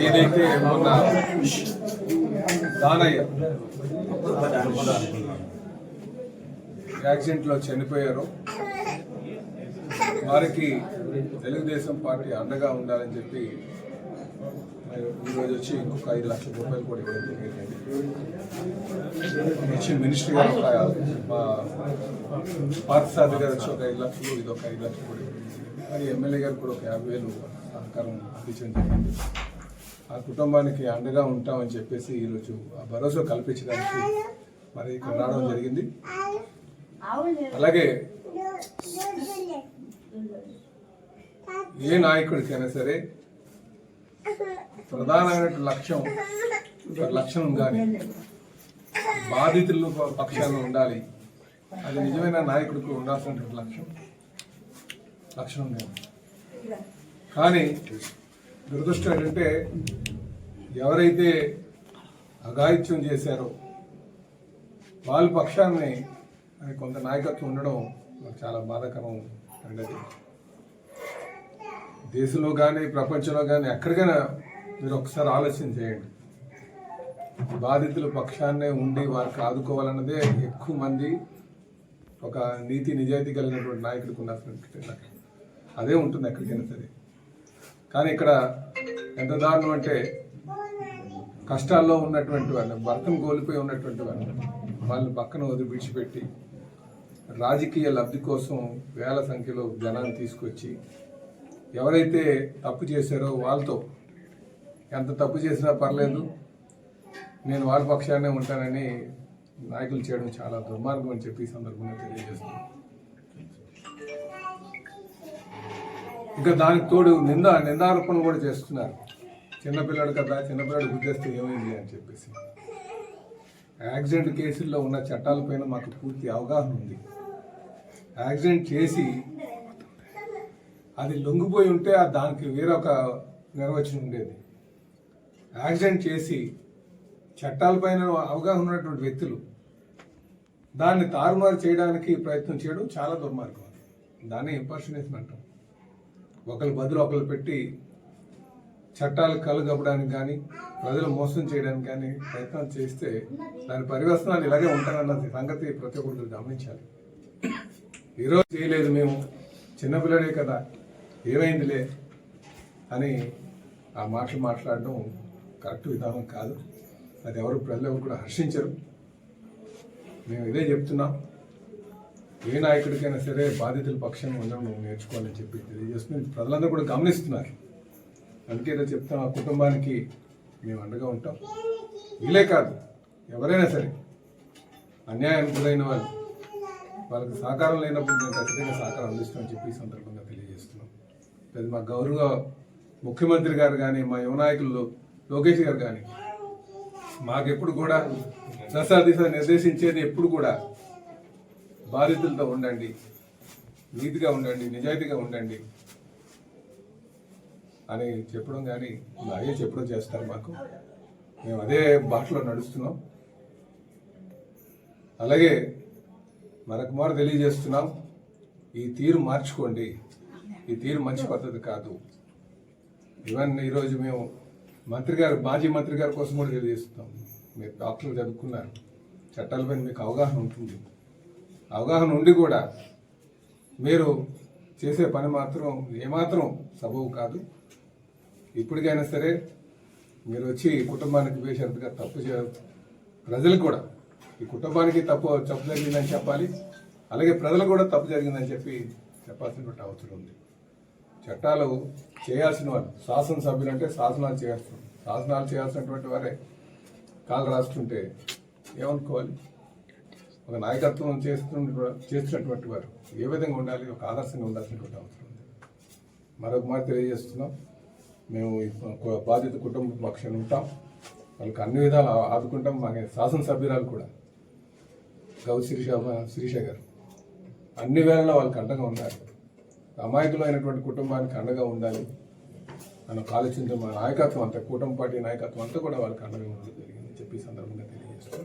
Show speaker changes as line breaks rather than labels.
ఏదైతే మొన్న దానయ్య యాక్సిడెంట్లో చనిపోయారో వారికి తెలుగుదేశం పార్టీ అండగా ఉండాలని చెప్పి ఈరోజు వచ్చి ఇంకొక 5 లక్షల రూపాయలు కూడా ఇవ్వడం జరిగింది. వచ్చి మినిస్ట్రీ గారు మా పార్థసారథి గారు వచ్చి ఒక 5 లక్షలు, ఇది ఒక 5 లక్షలు కూడా ఇవ్వడం జరిగింది. మరి ఎమ్మెల్యే గారు కూడా ఒక 50,000 సహకారం అందించడం జరిగింది. ఆ కుటుంబానికి అండగా ఉంటామని చెప్పేసి ఈరోజు ఆ భరోసా కల్పించడానికి మరి ఇక్కడ రావడం జరిగింది. అలాగే ఏ నాయకుడికైనా సరే ప్రధానమైన లక్ష్యం కానీ బాధితుల పక్షాన ఉండాలి. అది నిజమైన నాయకుడికి ఉండాల్సినటువంటి లక్ష్యం కానీ. కానీ దురదృష్టం ఏంటంటే ఎవరైతే అఘాయిత్యం చేశారో వాళ్ళ పక్షాన్ని కొంత నాయకత్వం ఉండడం చాలా బాధాకరం. అండి దేశంలో కానీ ప్రపంచంలో కానీ ఎక్కడికైనా మీరు ఒకసారి ఆలోచన చేయండి. బాధితుల పక్షాన్నే ఉండి వారికి ఆదుకోవాలన్నదే ఎక్కువ మంది ఒక నీతి నిజాయితీ కలిగినటువంటి నాయకుడికి ఉన్నటువంటి అదే ఉంటుంది ఎక్కడికైనా సరే. కానీ ఇక్కడ ఎంత దారుణం అంటే కష్టాల్లో ఉన్నటువంటి వాళ్ళు, భర్తను కోల్పోయి ఉన్నటువంటి వాళ్ళు పక్కన వదిలి విడిచిపెట్టి రాజకీయ లబ్ధి కోసం వేల సంఖ్యలో జనాన్ని తీసుకొచ్చి ఎవరైతే తప్పు చేశారో వాళ్ళతో ఎంత తప్పు చేసినా పర్లేదు నేను వాళ్ళ పక్షాన్నే ఉంటానని నాయకులు చేయడం చాలా దుర్మార్గం అని చెప్పి ఈ సందర్భంగా తెలియజేస్తున్నాను. ఇంకా దానికి తోడు నిందారోపణలు కూడా చేస్తున్నారు. చిన్నపిల్లాడు కదా, చిన్నపిల్లాడు గుద్దేస్తే ఏమైంది అని చెప్పేసి. యాక్సిడెంట్ కేసుల్లో ఉన్న చట్టాలపైన మాకు పూర్తి అవగాహన ఉంది. యాక్సిడెంట్ చేసి అది లొంగిపోయి ఉంటే దానికి వేరొక నిర్వచనం ఉండేది. యాక్సిడెంట్ చేసి చట్టాలపైన అవగాహన ఉన్నటువంటి వ్యక్తులు దాన్ని తారుమారు చేయడానికి ప్రయత్నం చేయడం చాలా దుర్మార్గం. దాన్ని ఇంపర్సనేషన్ అంటాం. ఒకరి బదులు ఒకరు పెట్టి చట్టాలు కలుగప్పడానికి కానీ ప్రజలు మోసం చేయడానికి కానీ ప్రయత్నం చేస్తే దాని పరివర్తనాలు ఇలాగే ఉంటారన్న సంగతి ప్రతి ఒక్కరు గమనించాలి. ఈరోజు చేయలేదు, మేము చిన్నపిల్లడే కదా ఏమైందిలే అని ఆ మాటలు మాట్లాడడం కరెక్ట్ విధానం కాదు. అది ప్రజలు ఎవరు కూడా హర్షించరు. మేము ఇదే చెప్తున్నాం. ఏ నాయకుడికైనా సరే బాధితుల పక్షాన్ని ఉండడం నేర్చుకోవాలని చెప్పి తెలియజేస్తున్నాం. ప్రజలందరూ కూడా గమనిస్తున్నారు. అందుకే ఏదో చెప్తాం, ఆ కుటుంబానికి మేము అండగా ఉంటాం. వీలే కాదు, ఎవరైనా సరే అన్యాయానికి గురైన వాళ్ళకి సహకారం లేనప్పుడు మేము ఖచ్చితంగా సహకారం అందిస్తామని చెప్పి ఈ సందర్భంగా తెలియజేస్తున్నాం. అది మా గౌరవ ముఖ్యమంత్రి గారు కానీ, మా యువ నాయకులు లోకేష్ గారు కానీ మాకెప్పుడు కూడా దశ నిర్దేశించేది ఎప్పుడు కూడా బాధితులతో ఉండండి, నీతిగా ఉండండి, నిజాయితీగా ఉండండి అని చెప్పడం కానీ అదే చెప్పడం చేస్తారు మాకు. మేము అదే బాటలో నడుస్తున్నాం. అలాగే మరొకమారు తెలియజేస్తున్నాం, ఈ తీరు మార్చుకోండి. ఈ తీరు మంచి పద్ధతి కాదు. ఈవెన్ ఈరోజు మేము మాజీ మంత్రి గారి కోసం కూడా తెలియజేస్తున్నాం. మీరు డాక్టర్లు చదువుకున్నారు, చట్టాలపైన మీకు అవగాహన ఉంటుంది. అవగాహన ఉండి కూడా మీరు చేసే పని మాత్రం ఏమాత్రం సబబు కాదు. ఇప్పటికైనా సరే మీరు వచ్చి కుటుంబానికి బేషరతుగా ప్రజలకు కూడా ఈ కుటుంబానికి తప్పు జరిగిందని చెప్పాలి. అలాగే ప్రజలకు కూడా తప్పు జరిగిందని చెప్పాల్సినటువంటి అవసరం ఉంది. చట్టాలు చేయాల్సిన వాళ్ళు శాసనసభ్యులు అంటే శాసనాలు చేయాల్సినటువంటి వారే కాలు రాస్తుంటే ఏమనుకోవాలి? ఒక నాయకత్వం చేస్తున్నటువంటి వారు ఏ విధంగా ఉండాలి? ఒక ఆదర్శంగా ఉండాల్సినటువంటి అవసరం ఉంది. మరొక మాట తెలియజేస్తున్నాం, మేము బాధిత కుటుంబ పక్షాన్ని ఉంటాం. వాళ్ళకి అన్ని విధాలు ఆదుకుంటాం. మా శాసనసభ్యురాలు కూడా శిరీష గారు అన్ని వేళల్లో వాళ్ళకి అండగా ఉన్నారు. అమాయకులైనటువంటి కుటుంబానికి అండగా ఉండాలి అన్న ఆలోచనతో మా నాయకత్వం అంతా, కూటమి పార్టీ నాయకత్వం అంతా కూడా వాళ్ళకి అండగా ఉండడం జరిగింది చెప్పి సందర్భంగా తెలియజేస్తాం.